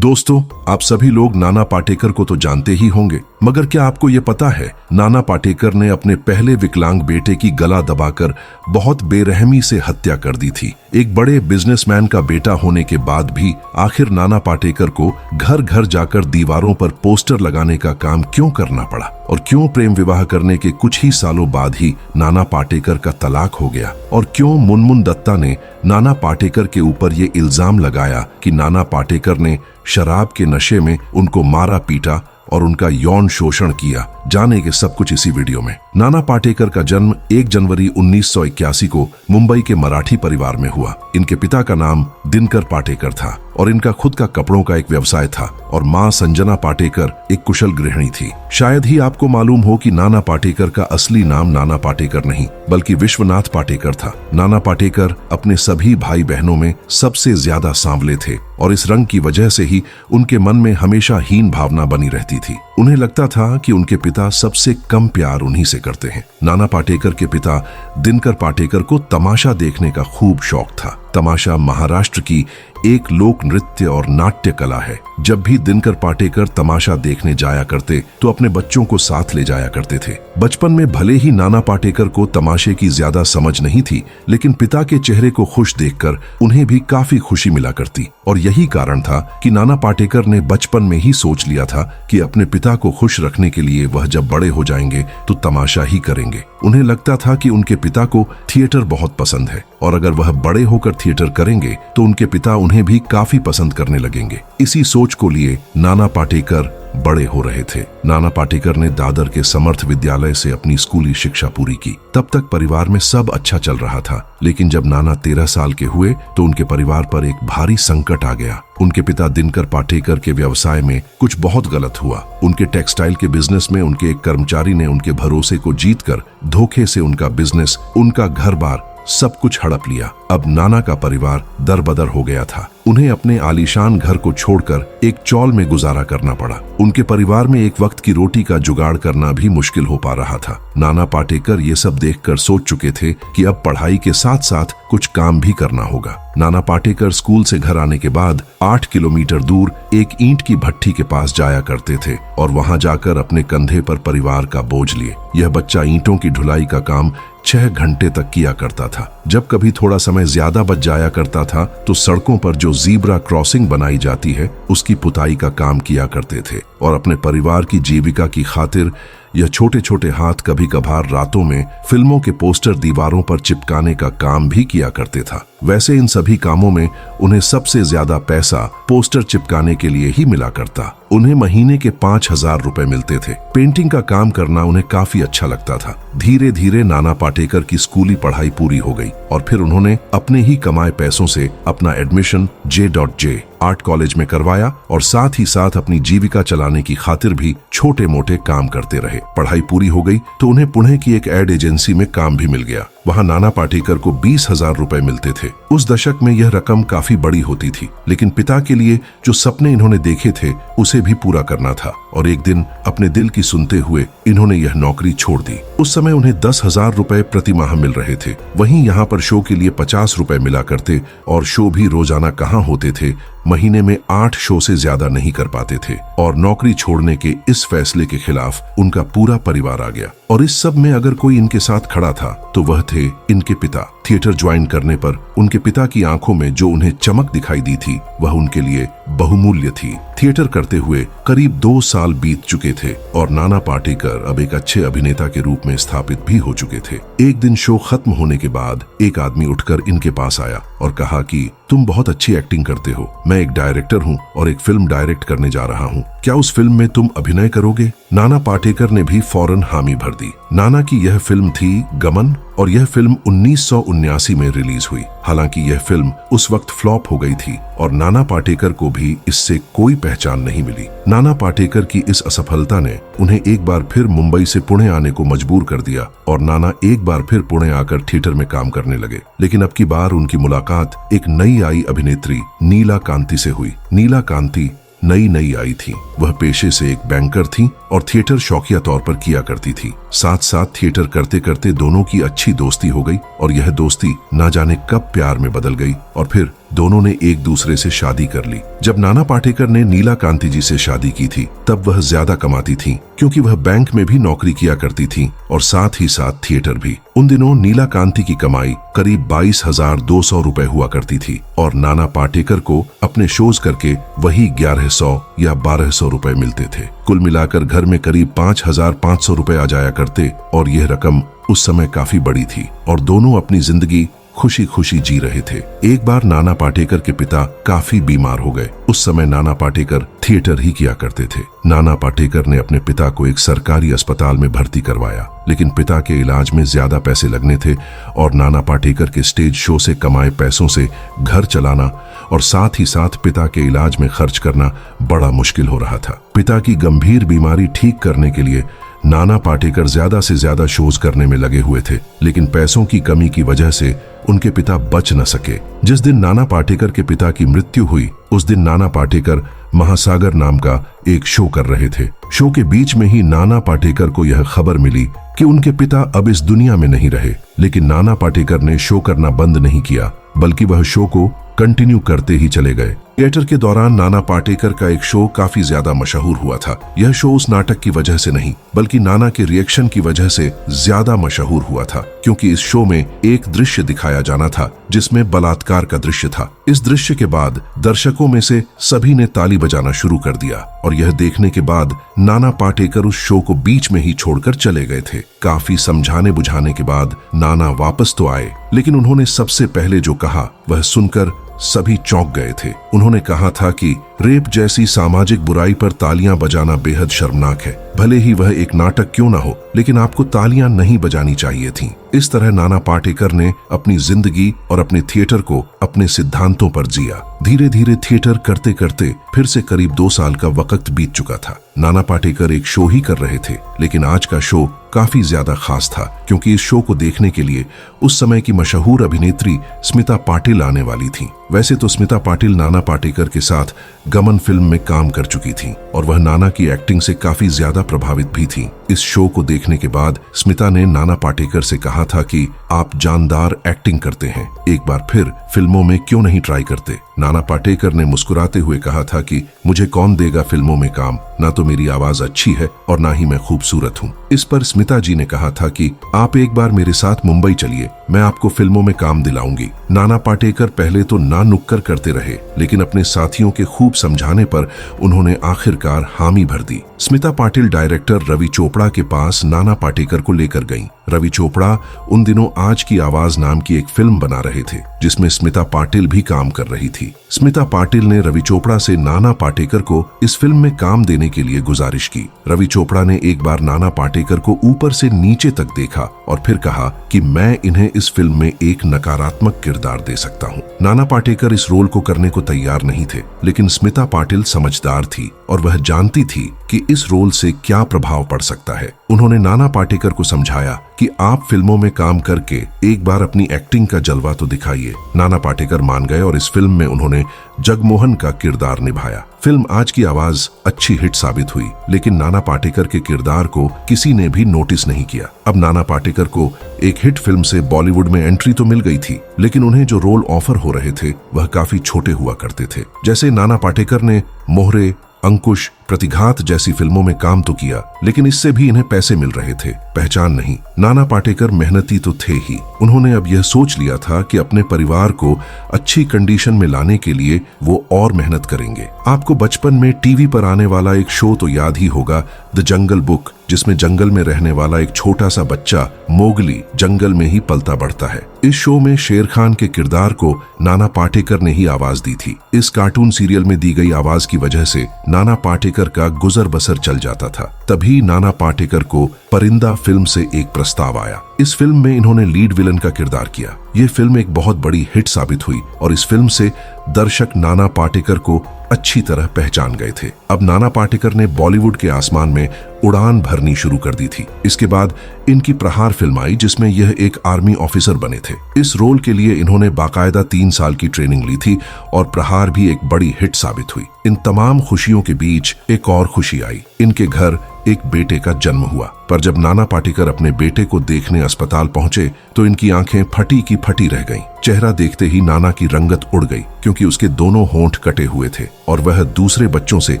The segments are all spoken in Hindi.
दोस्तों, आप सभी लोग नाना पाटेकर को तो जानते ही होंगे, मगर क्या आपको ये पता है नाना पाटेकर ने अपने पहले विकलांग बेटे की गला दबाकर बहुत बेरहमी से हत्या कर दी थी। एक बड़े बिजनेसमैन का बेटा होने के बाद भी आखिर नाना पाटेकर को घर घर जाकर दीवारों पर पोस्टर लगाने का काम क्यों करना पड़ा और क्यों प्रेम विवाह करने के कुछ ही सालों बाद ही नाना पाटेकर का तलाक हो गया और क्यों मुनमुन दत्ता ने नाना पाटेकर के ऊपर ये इल्जाम लगाया कि नाना पाटेकर ने शराब के नशे में उनको मारा पीटा और उनका यौन शोषण किया। जानेंगे सब कुछ इसी वीडियो में। नाना पाटेकर का जन्म 1 जनवरी 1981 को मुंबई के मराठी परिवार में हुआ। इनके पिता का नाम दिनकर पाटेकर था और इनका खुद का कपड़ों का एक व्यवसाय था और मां संजना पाटेकर एक कुशल गृहिणी थी। शायद ही आपको मालूम हो कि नाना पाटेकर का असली नाम नाना पाटेकर नहीं बल्कि विश्वनाथ पाटेकर था। नाना पाटेकर अपने सभी भाई बहनों में सबसे ज्यादा सांवले थे और इस रंग की वजह से ही उनके मन में हमेशा हीन भावना बनी रहती थी। उन्हें लगता था कि उनके पिता सबसे कम प्यार उन्हीं से करते हैं। नाना पाटेकर के पिता दिनकर पाटेकर को तमाशा देखने का खूब शौक था। तमाशा महाराष्ट्र की एक लोक नृत्य और नाट्य कला है। जब भी दिनकर पाटेकर तमाशा देखने जाया करते तो अपने बच्चों को साथ ले जाया करते थे। बचपन में भले ही नाना पाटेकर को तमाशे की ज्यादा समझ नहीं थी, लेकिन पिता के चेहरे को खुश देखकर उन्हें भी काफी खुशी मिला करती और यही कारण था कि नाना पाटेकर ने बचपन में ही सोच लिया था कि अपने पिता को खुश रखने के लिए वह जब बड़े हो जाएंगे तो तमाशा ही करेंगे। उन्हें लगता था कि उनके पिता को थिएटर बहुत पसंद है और अगर वह बड़े होकर थिएटर करेंगे तो उनके पिता उन्हें भी काफी पसंद करने लगेंगे। इसी सोच को लिए नाना पाटेकर बड़े हो रहे थे। नाना पाटेकर ने दादर के समर्थ विद्यालय से अपनी स्कूली शिक्षा पूरी की। तब तक परिवार में सब अच्छा चल रहा था, लेकिन जब नाना 13 साल के हुए तो उनके परिवार पर एक भारी संकट आ गया। उनके पिता दिनकर पाटेकर के व्यवसाय में कुछ बहुत गलत हुआ। उनके टेक्सटाइल के बिजनेस में उनके एक कर्मचारी ने उनके भरोसे को जीतकर धोखे से उनका बिजनेस, उनका घर बार सब कुछ हड़प लिया। अब नाना का परिवार दरबदर हो गया था। उन्हें अपने आलीशान घर को छोड़कर एक चौल में गुजारा करना पड़ा। उनके परिवार में एक वक्त की रोटी का जुगाड़ करना भी मुश्किल हो पा रहा था। नाना पाटेकर ये सब देखकर सोच चुके थे कि अब पढ़ाई के साथ साथ कुछ काम भी करना होगा। नाना पाटेकर स्कूल से घर आने के बाद 8 किलोमीटर दूर एक ईंट की भट्ठी के पास जाया करते थे और वहां जाकर अपने कंधे पर परिवार का बोझ लिए। यह बच्चा ईंटों की ढुलाई का काम 6 घंटे तक किया करता था। जब कभी थोड़ा समय ज्यादा बच जाया करता था तो सड़कों पर जो ज़ीब्रा क्रॉसिंग बनाई जाती है उसकी पुताई का काम किया करते थे और अपने परिवार की जीविका की खातिर यह छोटे छोटे हाथ कभी कभार रातों में फिल्मों के पोस्टर दीवारों पर चिपकाने का काम भी किया करते था। वैसे इन सभी कामों में उन्हें सबसे ज्यादा पैसा पोस्टर चिपकाने के लिए ही मिला करता। उन्हें महीने के 5,000 रुपए मिलते थे। पेंटिंग का काम करना उन्हें काफी अच्छा लगता था। धीरे धीरे नाना पाटेकर की स्कूली पढ़ाई पूरी हो गई और फिर उन्होंने अपने ही कमाए पैसों से अपना एडमिशन J.J आर्ट कॉलेज में करवाया और साथ ही साथ अपनी जीविका चलाने की खातिर भी छोटे मोटे काम करते रहे। पढ़ाई पूरी हो गई तो उन्हें पुणे की एक एड एजेंसी में काम भी मिल गया। वहां नाना पाटेकर को 20,000 रुपए मिलते थे। उस दशक में यह रकम काफी बड़ी होती थी, लेकिन पिता के लिए जो सपने इन्होंने देखे थे उसे भी पूरा करना था और एक दिन अपने दिल की सुनते हुए इन्होंने यह नौकरी छोड़ दी। उस समय उन्हें 10,000 रुपए प्रति माह मिल रहे थे। वहीं यहाँ पर शो के लिए 50 रुपए मिला करते और शो भी रोजाना कहाँ होते थे, महीने में 8 शो से ज्यादा नहीं कर पाते थे और नौकरी छोड़ने के इस फैसले के खिलाफ उनका पूरा परिवार आ गया। और इस सब में अगर कोई इनके साथ खड़ा था तो वह थे इनके पिता। थिएटर ज्वाइन करने पर उनके पिता की आंखों में जो उन्हें चमक दिखाई दी थी वह उनके लिए बहुमूल्य थी। थिएटर करते हुए करीब 2 साल बीत चुके थे और नाना पाटेकर अब एक अच्छे अभिनेता के रूप में स्थापित भी हो चुके थे। एक दिन शो खत्म होने के बाद एक आदमी उठकर इनके पास आया और कहा कि तुम बहुत अच्छी एक्टिंग करते हो। मैं एक डायरेक्टर हूँ और एक फिल्म डायरेक्ट करने जा रहा हूँ। क्या उस फिल्म में तुम अभिनय करोगे? नाना पाटेकर ने भी फौरन हामी भर दी। नाना की यह फिल्म थी गमन और यह फिल्म 1979 में रिलीज हुई। हालांकि यह फिल्म उस वक्त फ्लॉप हो गई थी और नाना पाटेकर को भी इससे कोई पहचान नहीं मिली। नाना पाटेकर की इस असफलता ने उन्हें एक बार फिर मुंबई से पुणे आने को मजबूर कर दिया और नाना एक बार फिर पुणे आकर थिएटर में काम करने लगे। लेकिन अब की बार उनकी मुलाकात एक नई आई अभिनेत्री नीला कांति से हुई। नीला कांति नई आई थी। वह पेशे से एक बैंकर थी और थिएटर शौकिया तौर पर किया करती थी। साथ साथ थिएटर करते करते दोनों की अच्छी दोस्ती हो गई और यह दोस्ती ना जाने कब प्यार में बदल गई और फिर दोनों ने एक दूसरे से शादी कर ली। जब नाना पाटेकर ने नीला कांति जी से शादी की थी तब वह ज्यादा कमाती थी, क्योंकि वह बैंक में भी नौकरी किया करती थी और साथ ही साथ थिएटर भी। उन दिनों नीला कांति की कमाई करीब 22,200 रुपए हुआ करती थी और नाना पाटेकर को अपने शोज करके वही 1100 या 1200 रुपए मिलते थे। कुल मिलाकर घर में करीब 5,500 रुपए आ जाया करते और यह रकम उस समय काफी बड़ी थी और दोनों अपनी जिंदगी खुशी खुशी जी रहे थे। एक बार नाना पाटेकर के पिता काफी बीमार हो गए। उस समय नाना पाटेकर थिएटर ही किया करते थे। नाना पाटेकर ने अपने पिता को एक सरकारी अस्पताल में भर्ती करवाया, लेकिन पिता के इलाज में ज्यादा पैसे लगने थे और नाना पाटेकर के स्टेज शो से कमाए पैसों से घर चलाना और साथ ही साथ पिता के इलाज में खर्च करना बड़ा मुश्किल हो रहा था। पिता की गंभीर बीमारी ठीक करने के लिए नाना पाटेकर ज्यादा से ज्यादा शोज करने में लगे हुए थे, लेकिन पैसों की कमी की वजह से उनके पिता बच न सके। जिस दिन नाना पाटेकर के पिता की मृत्यु हुई उस दिन नाना पाटेकर महासागर नाम का एक शो कर रहे थे। शो के बीच में ही नाना पाटेकर को यह खबर मिली कि उनके पिता अब इस दुनिया में नहीं रहे, लेकिन नाना पाटेकर ने शो करना बंद नहीं किया, बल्कि वह शो को कंटिन्यू करते ही चले गए। थिएटर के दौरान नाना पाटेकर का एक शो काफी ज्यादा मशहूर हुआ था। यह शो उस नाटक की वजह से नहीं बल्कि नाना के रिएक्शन की वजह से ज्यादा मशहूर हुआ था, क्योंकि इस शो में एक दृश्य दिखाया जाना था जिसमें बलात्कार का दृश्य था। इस दृश्य के बाद दर्शकों में से सभी ने ताली बजाना शुरू कर दिया और यह देखने के बाद नाना पाटेकर उस शो को बीच में ही छोड़कर चले गए थे। काफी समझाने बुझाने के बाद नाना वापस तो आए, लेकिन उन्होंने सबसे पहले जो कहा वह सुनकर सभी चौंक गए थे। उन्होंने कहा था कि रेप जैसी सामाजिक बुराई पर तालियां बजाना बेहद शर्मनाक है। भले ही वह एक नाटक क्यों ना हो, लेकिन आपको तालियां नहीं बजानी चाहिए थीं। इस तरह नाना पाटेकर ने अपनी जिंदगी और अपने थिएटर को अपने सिद्धांतों पर जिया। धीरे धीरे थिएटर करते करते फिर से करीब 2 साल का वक्त बीत चुका था। नाना पाटेकर एक शो ही कर रहे थे, लेकिन आज का शो काफी ज्यादा खास था, क्योंकि इस शो को देखने के लिए उस समय की मशहूर अभिनेत्री स्मिता पाटिल आने वाली थी। वैसे तो स्मिता पाटिल नाना पाटेकर के साथ गमन फिल्म में काम कर चुकी थी और वह नाना की एक्टिंग से काफी ज्यादा प्रभावित भी थी। इस शो को देखने के बाद स्मिता ने नाना पाटेकर से कहा था कि आप जानदार एक्टिंग करते हैं, एक बार फिर फिल्मों में क्यों नहीं ट्राई करते। नाना पाटेकर ने मुस्कुराते हुए कहा था कि मुझे कौन देगा फिल्मों में काम, ना तो मेरी आवाज अच्छी है और ना ही मैं खूबसूरत हूँ। इस पर स्मिता जी ने कहा था कि आप एक बार मेरे साथ मुंबई चलिए, मैं आपको फिल्मों में काम दिलाऊंगी। नाना पाटेकर पहले तो ना नुक्कर करते रहे, लेकिन अपने साथियों के खूब समझाने पर उन्होंने आखिरकार हामी भर दी। स्मिता पाटिल डायरेक्टर रवि चोपड़ा के पास नाना पाटेकर को लेकर गईं। रवि चोपड़ा उन दिनों आज की आवाज नाम की एक फिल्म बना रहे थे, जिसमें स्मिता पाटिल भी काम कर रही थी। स्मिता पाटिल ने रवि चोपड़ा से नाना पाटेकर को इस फिल्म में काम देने के लिए गुजारिश की। रवि चोपड़ा ने एक बार नाना पाटेकर को ऊपर से नीचे तक देखा और फिर कहा कि मैं इन्हें इस फिल्म में एक नकारात्मक किरदार दे सकता हूँ। नाना पाटेकर इस रोल को करने को तैयार नहीं थे, लेकिन स्मिता पाटिल समझदार थी और वह जानती थी कि इस रोल से क्या प्रभाव पड़ सकता है। उन्होंने नाना पाटेकर को समझाया कि आप फिल्मों में काम करके एक बार अपनी एक्टिंग का जलवा तो दिखाइए। नाना पाटेकर मान गए और इस फिल्म में उन्होंने जगमोहन का किरदार निभाया। फिल्म आज की आवाज अच्छी हिट साबित हुई, लेकिन नाना पाटेकर के किरदार को किसी ने भी नोटिस नहीं किया। अब नाना पाटेकर को एक हिट फिल्म से बॉलीवुड में एंट्री तो मिल गई थी, लेकिन उन्हें जो रोल ऑफर हो रहे थे वह काफी छोटे हुआ करते थे। जैसे नाना पाटेकर ने मोहरे, अंकुश, प्रतिघात जैसी फिल्मों में काम तो किया, लेकिन इससे भी इन्हें पैसे मिल रहे थे, पहचान नहीं। नाना पाटेकर मेहनती तो थे ही। उन्होंने अब यह सोच लिया था कि अपने परिवार को अच्छी कंडीशन में लाने के लिए वो और मेहनत करेंगे। आपको बचपन में टीवी पर आने वाला एक शो तो याद ही होगा, द जंगल बुक, जिसमें जंगल में रहने वाला एक छोटा सा बच्चा मोगली जंगल में ही पलता बढ़ता है। इस शो में शेर खान के किरदार को नाना पाटेकर ने ही आवाज दी थी। इस कार्टून सीरियल में दी गई आवाज की वजह से नाना पाटेकर का गुजर बसर चल जाता था। तभी नाना पाटेकर को परिंदा फिल्म से एक प्रस्ताव आया। इस फिल्म में इन्होंने लीड विलन का किरदार किया। ये फिल्म एक बहुत बड़ी हिट साबित हुई और इस फिल्म से दर्शक नाना पाटेकर को अच्छी तरह पहचान गए थे। अब नाना पाटेकर ने बॉलीवुड के आसमान में उड़ान भरनी शुरू कर दी थी। इसके बाद इनकी प्रहार फिल्म आई, जिसमें यह एक आर्मी ऑफिसर बने थे। इस रोल के लिए इन्होंने बाकायदा 3 साल की ट्रेनिंग ली थी और प्रहार भी एक बड़ी हिट साबित हुई। इन तमाम खुशियों के बीच एक और खुशी आई। इनके घर एक बेटे का जन्म हुआ। पर जब नाना पाटेकर अपने बेटे को देखने अस्पताल पहुंचे तो इनकी आंखें फटी की फटी रह गईं। चेहरा देखते ही नाना की रंगत उड़ गई, क्योंकि उसके दोनों होंठ कटे हुए थे और वह दूसरे बच्चों से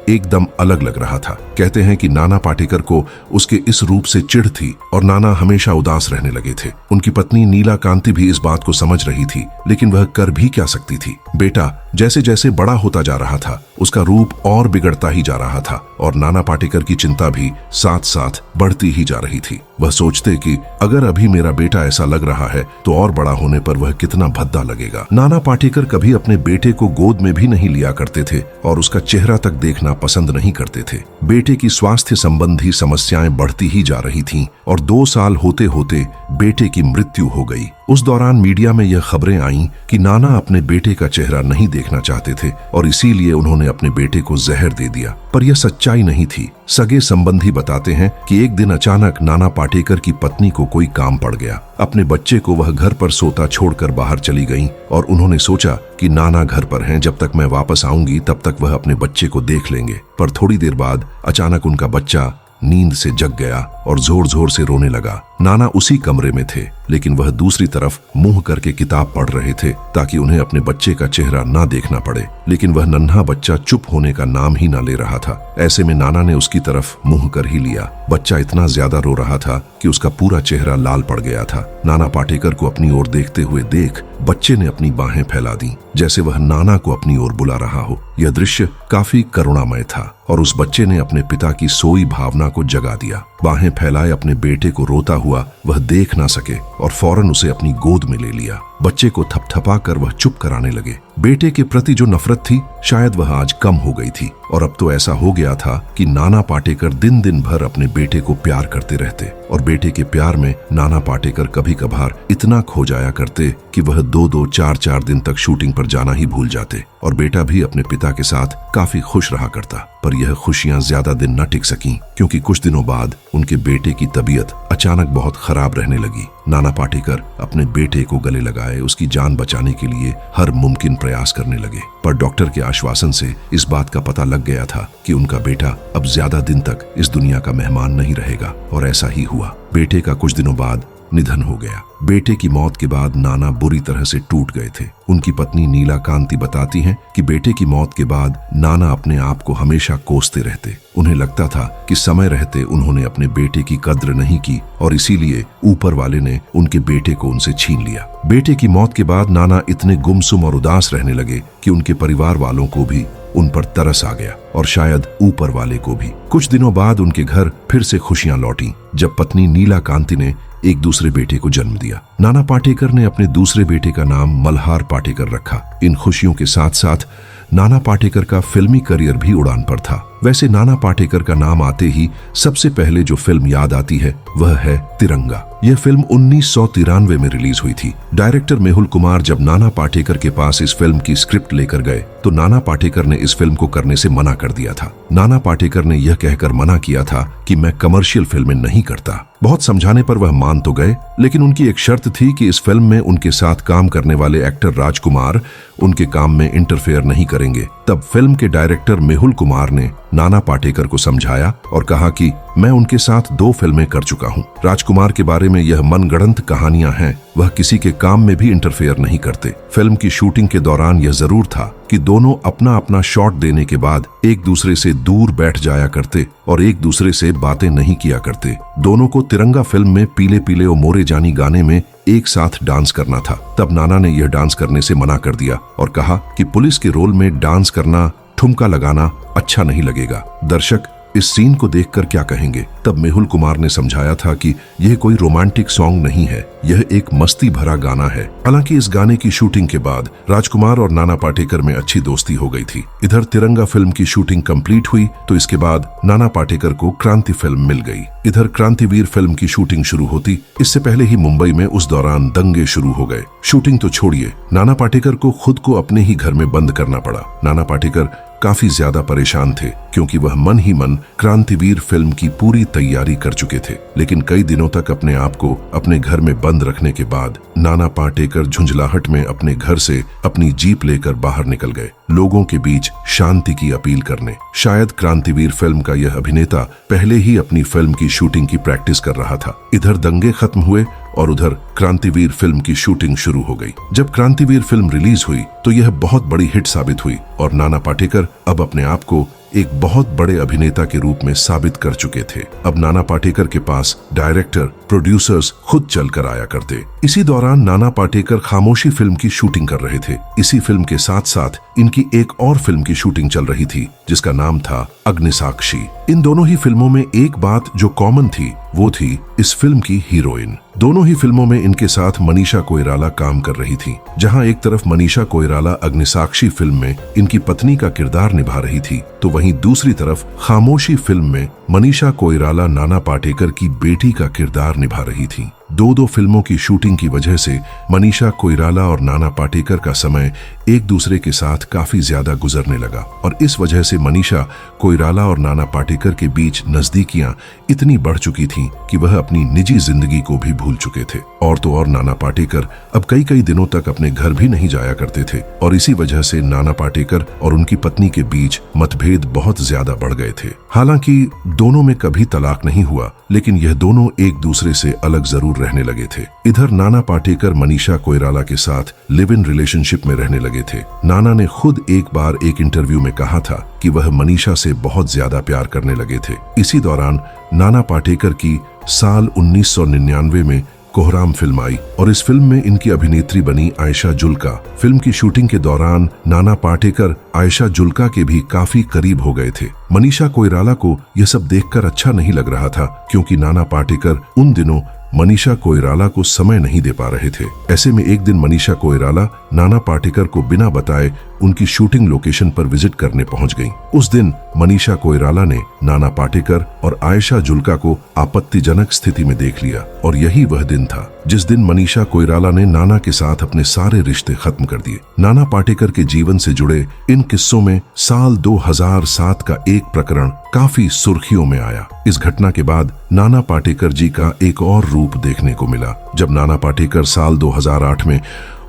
एकदम अलग लग रहा था। कहते हैं कि नाना पाटेकर को उसके इस रूप से चिढ़ थी और नाना हमेशा उदास रहने लगे थे। उनकी पत्नी नीला कांति भी इस बात को समझ रही थी, लेकिन वह कर भी क्या सकती थी। बेटा जैसे जैसे बड़ा होता जा रहा था, उसका रूप और बिगड़ता ही जा रहा था और नाना पाटेकर की चिंता भी साथ साथ बढ़ती ही जा रही थी। वह सोचते कि अगर अभी मेरा बेटा ऐसा लग रहा है तो और बड़ा होने पर वह कितना भद्दा लगेगा। नाना पाटेकर कभी अपने बेटे को गोद में भी नहीं लिया करते थे और उसका चेहरा तक देखना पसंद नहीं करते थे। बेटे की स्वास्थ्य संबंधी समस्याएं बढ़ती ही जा रही थीं और 2 साल होते होते बेटे की मृत्यु हो गई। उस दौरान मीडिया में यह खबरें आईं कि नाना अपने बेटे का चेहरा नहीं देखना चाहते थे और इसीलिए उन्होंने अपने बेटे को जहर दे दिया। पर यह सच्चाई नहीं थी। सगे संबंधी बताते हैं कि एक दिन अचानक नाना पाटेकर की पत्नी को कोई काम पड़ गया। अपने बच्चे को वह घर पर सोता छोड़कर बाहर चली गईं और उन्होंने सोचा कि नाना घर पर हैं, जब तक मैं वापस आऊंगी तब तक वह अपने बच्चे को देख लेंगे। पर थोड़ी देर बाद अचानक उनका बच्चा नींद से जग गया और जोर जोर से रोने लगा। नाना उसी कमरे में थे, लेकिन वह दूसरी तरफ मुंह करके किताब पढ़ रहे थे ताकि उन्हें अपने बच्चे का चेहरा ना देखना पड़े। लेकिन वह नन्हा बच्चा चुप होने का नाम ही ना ले रहा था। ऐसे में नाना ने उसकी तरफ मुंह कर ही लिया। बच्चा इतना ज्यादा रो रहा था कि उसका पूरा चेहरा लाल पड़ गया था। नाना पाटेकर को अपनी ओर देखते हुए देख बच्चे ने अपनी बाहें फैला दी, जैसे वह नाना को अपनी ओर बुला रहा हो। यह दृश्य काफी करुणामय था और उस बच्चे ने अपने पिता की सोई भावना को जगा दिया। बाहें फैलाए अपने बेटे को रोता हुआ वह देख ना सके और फौरन उसे अपनी गोद में ले लिया। बच्चे को थपथपा कर वह चुप कराने लगे। बेटे के प्रति जो नफरत थी शायद वह आज कम हो गई थी और अब तो ऐसा हो गया था कि नाना पाटेकर दिन दिन भर अपने बेटे को प्यार करते रहते और बेटे के प्यार में नाना पाटेकर कभी कभार इतना खो जाया करते कि वह 2-2, 4-4 दिन तक शूटिंग पर जाना ही भूल जाते और बेटा भी अपने पिता के साथ काफी खुश रहा करता। पर यह खुशियां ज्यादा दिन न टिक सकीं, क्योंकि कुछ दिनों बाद उनके बेटे की तबीयत अचानक बहुत खराब रहने लगी। नाना पाटेकर अपने बेटे को गले लगाए उसकी जान बचाने के लिए हर मुमकिन प्रयास करने लगे, पर डॉक्टर के आश्वासन से इस बात का पता लग गया था कि उनका बेटा अब ज्यादा दिन तक इस दुनिया का मेहमान नहीं रहेगा और ऐसा ही हुआ। बेटे का कुछ दिनों बाद निधन हो गया। बेटे की मौत के बाद नाना बुरी तरह से टूट गए थे। उनकी पत्नी नीला कांति बताती हैं कि बेटे की मौत के बाद नाना अपने आप को हमेशा कोसते रहते। उन्हें लगता था कि समय रहते उन्होंने अपने बेटे की कद्र नहीं की और इसीलिए ऊपर वाले ने उनके बेटे को उनसे छीन लिया। बेटे की मौत के बाद नाना इतने गुमसुम और उदास रहने लगे कि उनके परिवार वालों को भी उन पर तरस आ गया और शायद ऊपर वाले को भी। कुछ दिनों बाद उनके घर फिर से खुशियां लौटी जब पत्नी नीला कांति ने एक दूसरे बेटे को जन्म दिया। नाना पाटेकर ने अपने दूसरे बेटे का नाम मल्हार पाटेकर रखा। इन खुशियों के साथ साथ नाना पाटेकर का फिल्मी करियर भी उड़ान पर था। वैसे नाना पाटेकर का नाम आते ही सबसे पहले जो फिल्म याद आती है वह है तिरंगा। यह फिल्म 1993 में रिलीज हुई थी। डायरेक्टर मेहुल कुमार जब नाना पाटेकर के पास इस फिल्म की स्क्रिप्ट लेकर गए तो नाना पाटेकर ने इस फिल्म को करने से मना कर दिया था। नाना पाटेकर ने यह कहकर मना किया था कि मैं कमर्शियल फिल्में नहीं करता। बहुत समझाने पर वह मान तो गए, लेकिन उनकी एक शर्त थी कि इस फिल्म में उनके साथ काम करने वाले एक्टर राजकुमार उनके काम में इंटरफेयर नहीं करेंगे। तब फिल्म के डायरेक्टर मेहुल कुमार ने नाना पाटेकर को समझाया और कहा कि मैं उनके साथ 2 फिल्में कर चुका हूं। राजकुमार के बारे में यह मनगढ़ंत कहानियां हैं, वह किसी के काम में भी इंटरफेयर नहीं करते। फिल्म की शूटिंग के दौरान यह जरूर था कि दोनों अपना अपना शॉट देने के बाद एक दूसरे से दूर बैठ जाया करते और एक दूसरे से बातें नहीं किया करते। दोनों को तिरंगा फिल्म में पीले पीले ओ मोरे जानी गाने में एक साथ डांस करना था। तब नाना ने यह डांस करने से मना कर दिया और कहा कि पुलिस के रोल में डांस करना, ठुमका लगाना अच्छा नहीं लगेगा। दर्शक इस सीन को देखकर क्या कहेंगे। तब मेहुल कुमार ने समझाया था कि यह कोई रोमांटिक सॉन्ग नहीं है, यह एक मस्ती भरा गाना है। हालांकि इस गाने की शूटिंग के बाद राजकुमार और नाना पाटेकर में अच्छी दोस्ती हो गई थी। इधर तिरंगा फिल्म की शूटिंग कंप्लीट हुई तो इसके बाद नाना पाटेकर को क्रांति फिल्म मिल गई। इधर क्रांतिवीर फिल्म की शूटिंग शुरू होती, इससे पहले ही मुंबई में उस दौरान दंगे शुरू हो गए। शूटिंग तो छोड़िए, नाना पाटेकर को खुद को अपने ही घर में बंद करना पड़ा। नाना पाटेकर काफी ज्यादा परेशान थे क्योंकि वह मन ही मन क्रांतिवीर फिल्म की पूरी तैयारी कर चुके थे। लेकिन कई दिनों तक अपने आप को अपने घर में बंद रखने के बाद नाना पाटेकर झुंझलाहट में अपने घर से अपनी जीप लेकर बाहर निकल गए, लोगों के बीच शांति की अपील करने। शायद क्रांतिवीर फिल्म का यह अभिनेता पहले ही अपनी फिल्म की शूटिंग की प्रैक्टिस कर रहा था। इधर दंगे खत्म हुए और उधर क्रांतिवीर फिल्म की शूटिंग शुरू हो गई। जब क्रांतिवीर फिल्म रिलीज हुई तो यह बहुत बड़ी हिट साबित हुई और नाना पाटेकर अब अपने आप को एक बहुत बड़े अभिनेता के रूप में साबित कर चुके थे। अब नाना पाटेकर के पास डायरेक्टर, प्रोड्यूसर्स खुद चलकर आया करते। इसी दौरान नाना पाटेकर खामोशी फिल्म की शूटिंग कर रहे थे। इसी फिल्म के साथ साथ इनकी एक और फिल्म की शूटिंग चल रही थी जिसका नाम था अग्निसाक्षी। इन दोनों ही फिल्मों में एक बात जो कॉमन थी वो थी इस फिल्म की हीरोइन। दोनों ही फिल्मों में इनके साथ मनीषा कोइराला काम कर रही थी। जहां एक तरफ मनीषा कोइराला अग्निसाक्षी फिल्म में इनकी पत्नी का किरदार निभा रही थी, तो वहीं दूसरी तरफ खामोशी फिल्म में मनीषा कोइराला नाना पाटेकर की बेटी का किरदार निभा रही थी। दो फिल्मों की शूटिंग की वजह से मनीषा कोइराला और नाना पाटेकर का समय एक दूसरे के साथ काफी ज्यादा गुजरने लगा और इस वजह से मनीषा कोइराला और नाना पाटेकर के बीच नजदीकियां इतनी बढ़ चुकी थीं कि वह अपनी निजी जिंदगी को भी भूल चुके थे। और तो और नाना पाटेकर अब कई दिनों तक अपने घर भी नहीं जाया करते थे और इसी वजह से नाना पाटेकर और उनकी पत्नी के बीच मतभेद बहुत ज्यादा बढ़ गए थे। हालांकि दोनों में कभी तलाक नहीं हुआ, लेकिन यह दोनों एक दूसरे से अलग जरूर रहने लगे थे। इधर नाना पाटेकर मनीषा कोइराला के साथ लिव इन रिलेशनशिप में रहने लगे थे। नाना ने खुद एक बार एक इंटरव्यू में कहा था कि वह मनीषा से बहुत ज्यादा प्यार करने लगे थे। इसी दौरान नाना पाटेकर की साल 1999 में कोहराम फिल्म आई और इस फिल्म में इनकी अभिनेत्री बनी आयशा जुल्का। फिल्म की शूटिंग के दौरान नाना पाटेकर आयशा जुल्का के भी काफी करीब हो गए थे। मनीषा कोइराला को यह सब देखकर अच्छा नहीं लग रहा था क्योंकि नाना पाटेकर उन दिनों मनीषा कोइराला को समय नहीं दे पा रहे थे। ऐसे में एक दिन मनीषा कोइराला नाना पाटेकर को बिना बताए उनकी शूटिंग लोकेशन पर विजिट करने पहुंच गईं। उस दिन मनीषा कोइराला ने नाना पाटेकर और आयशा जुल्का को आपत्तिजनक स्थिति में देख लिया और यही वह दिन था जिस दिन मनीषा कोइराला ने नाना के साथ अपने सारे रिश्ते खत्म कर दिए। नाना पाटेकर के जीवन से जुड़े इन किस्सों में साल 2007 का एक प्रकरण काफी सुर्खियों में आया। इस घटना के बाद नाना पाटेकर जी का एक और रूप देखने को मिला। जब नाना पाटेकर साल 2008 में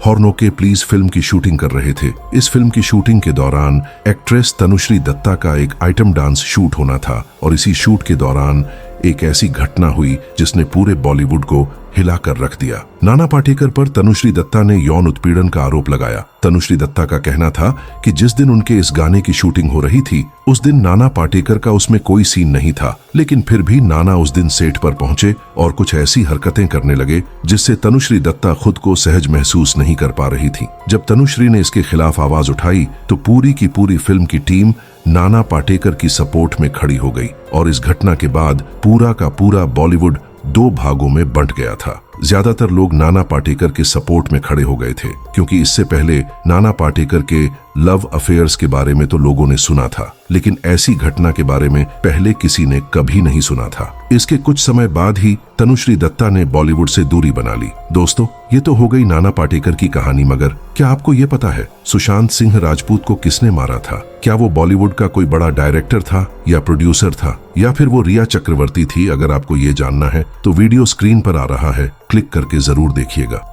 हॉर्नो के प्लीज फिल्म की शूटिंग कर रहे थे। इस फिल्म की शूटिंग के दौरान एक्ट्रेस तनुश्री दत्ता का एक आइटम डांस शूट होना था और इसी शूट के दौरान एक ऐसी घटना हुई जिसने पूरे बॉलीवुड को हिलाकर रख दिया। नाना पाटेकर पर तनुश्री दत्ता ने यौन उत्पीड़न का आरोप लगाया। तनुश्री दत्ता का कहना था कि जिस दिन उनके इस गाने की शूटिंग हो रही थी उस दिन नाना पाटेकर का उसमें कोई सीन नहीं था, लेकिन फिर भी नाना उस दिन सेट पर पहुंचे और कुछ ऐसी हरकतें करने लगे जिससे तनुश्री दत्ता खुद को सहज महसूस नहीं कर पा रही थी। जब तनुश्री ने इसके खिलाफ आवाज उठाई तो पूरी की पूरी फिल्म की टीम नाना पाटेकर की सपोर्ट में खड़ी हो गई और इस घटना के बाद पूरा का पूरा बॉलीवुड दो भागों में बंट गया था। ज्यादातर लोग नाना पाटेकर के सपोर्ट में खड़े हो गए थे क्योंकि इससे पहले नाना पाटेकर के लव अफेयर्स के बारे में तो लोगों ने सुना था, लेकिन ऐसी घटना के बारे में पहले किसी ने कभी नहीं सुना था। इसके कुछ समय बाद ही तनुश्री दत्ता ने बॉलीवुड से दूरी बना ली। दोस्तों, ये तो हो गई नाना पाटेकर की कहानी, मगर क्या आपको ये पता है सुशांत सिंह राजपूत को किसने मारा था? क्या वो बॉलीवुड का कोई बड़ा डायरेक्टर था या प्रोड्यूसर था या फिर वो रिया चक्रवर्ती थी? अगर आपको ये जानना है तो वीडियो स्क्रीन पर आ रहा है, क्लिक करके जरूर देखिएगा।